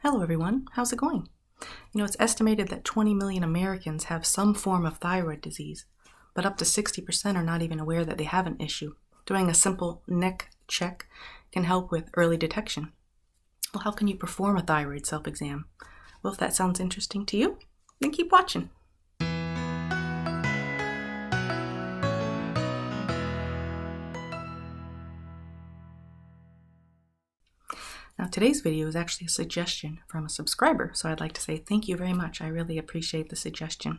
Hello everyone, how's it going? It's estimated that 20 million Americans have some form of thyroid disease, but up to 60% are not even aware that they have an issue. Doing a simple neck check can help with early detection. Well, how can you perform a thyroid self-exam? Well, if that sounds interesting to you, then keep watching. Now, today's video is actually a suggestion from a subscriber, so I'd like to say thank you very much. I really appreciate the suggestion.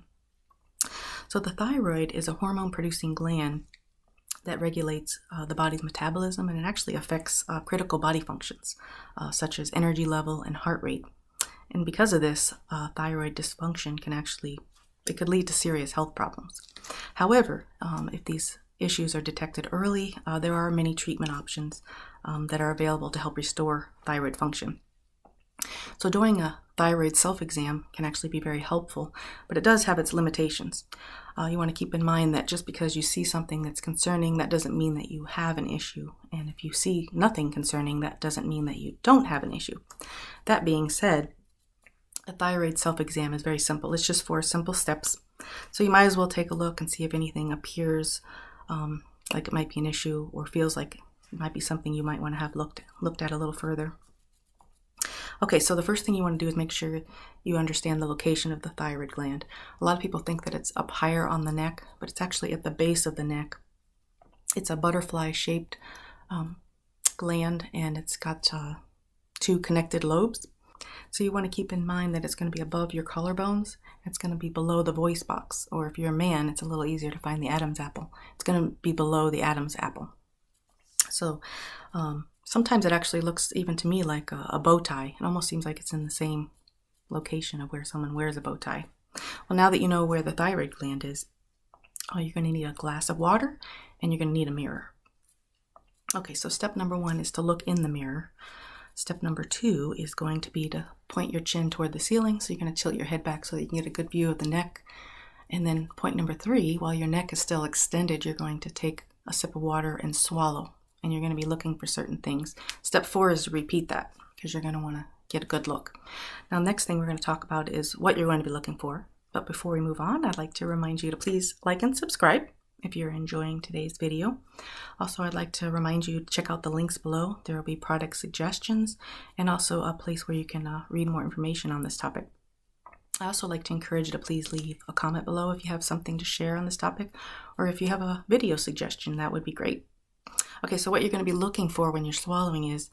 So the thyroid is a hormone-producing gland that regulates the body's metabolism, and it actually affects critical body functions, such as energy level and heart rate. And because of this, thyroid dysfunction could lead to serious health problems. However, if these issues are detected early, there are many treatment options that are available to help restore thyroid function. So doing a thyroid self-exam can actually be very helpful, but it does have its limitations. You want to keep in mind that just because you see something that's concerning, that doesn't mean that you have an issue. And if you see nothing concerning, that doesn't mean that you don't have an issue. That being said, a thyroid self-exam is very simple. It's just 4 simple steps. So you might as well take a look and see if anything appears like it might be an issue or feels like it might be something you might want to have looked at a little further. Okay, so the first thing you want to do is make sure you understand the location of the thyroid gland. A lot of people think that it's up higher on the neck, but it's actually at the base of the neck. It's a butterfly-shaped gland, and it's got 2 connected lobes. So you want to keep in mind that it's going to be above your collarbones. It's going to be below the voice box, or if you're a man, it's a little easier to find the Adam's apple. It's going to be below the Adam's apple. So sometimes it actually looks, even to me, like a bow tie. It almost seems like it's in the same location of where someone wears a bow tie. Well, now that you know where the thyroid gland is, you're going to need a glass of water, and you're going to need a mirror. Okay, so step number 1 is to look in the mirror. Step number 2 is going to be to point your chin toward the ceiling. So you're going to tilt your head back so that you can get a good view of the neck. And then point number 3, while your neck is still extended, you're going to take a sip of water and swallow. And you're going to be looking for certain things. Step 4 is to repeat that because you're going to want to get a good look. Now, next thing we're going to talk about is what you're going to be looking for. But before we move on, I'd like to remind you to please like and subscribe if you're enjoying today's video. Also, I'd like to remind you to check out the links below. There will be product suggestions and also a place where you can read more information on this topic. I also like to encourage you to please leave a comment below if you have something to share on this topic, or if you have a video suggestion, that would be great. Okay, so what you're going to be looking for when you're swallowing is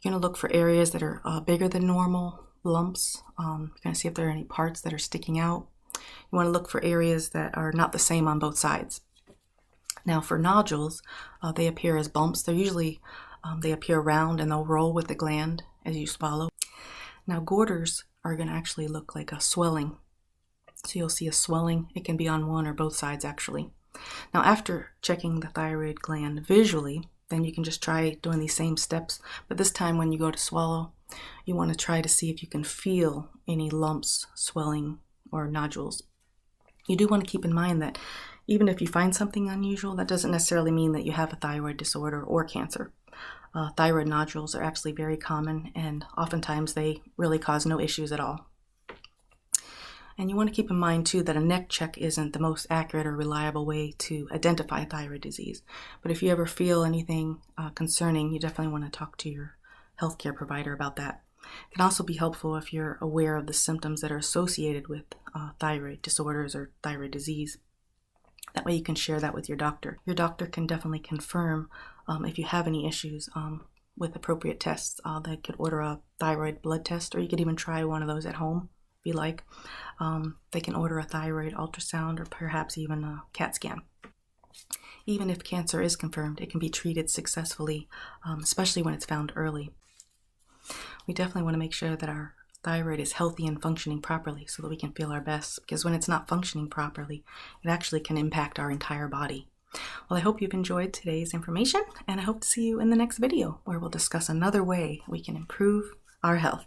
you're going to look for areas that are bigger than normal, lumps. You're going to see if there are any parts that are sticking out. You want to look for areas that are not the same on both sides. Now, for nodules, they appear as bumps. They're usually, they appear round and they'll roll with the gland as you swallow. Now, goiters are going to actually look like a swelling. So you'll see a swelling. It can be on one or both sides, actually. Now, after checking the thyroid gland visually, then you can just try doing these same steps. But this time when you go to swallow, you want to try to see if you can feel any lumps, swelling, or nodules. You do want to keep in mind that even if you find something unusual, that doesn't necessarily mean that you have a thyroid disorder or cancer. Thyroid nodules are actually very common, and oftentimes they really cause no issues at all. And you want to keep in mind, too, that a neck check isn't the most accurate or reliable way to identify thyroid disease. But if you ever feel anything concerning, you definitely want to talk to your healthcare provider about that. It can also be helpful if you're aware of the symptoms that are associated with thyroid disorders or thyroid disease. That way you can share that with your doctor. Your doctor can definitely confirm if you have any issues with appropriate tests. They could order a thyroid blood test, or you could even try one of those at home if you like. They can order a thyroid ultrasound or perhaps even a CAT scan. Even if cancer is confirmed, it can be treated successfully, especially when it's found early. We definitely want to make sure that our thyroid is healthy and functioning properly so that we can feel our best, because when it's not functioning properly, it actually can impact our entire body. Well, I hope you've enjoyed today's information, and I hope to see you in the next video where we'll discuss another way we can improve our health.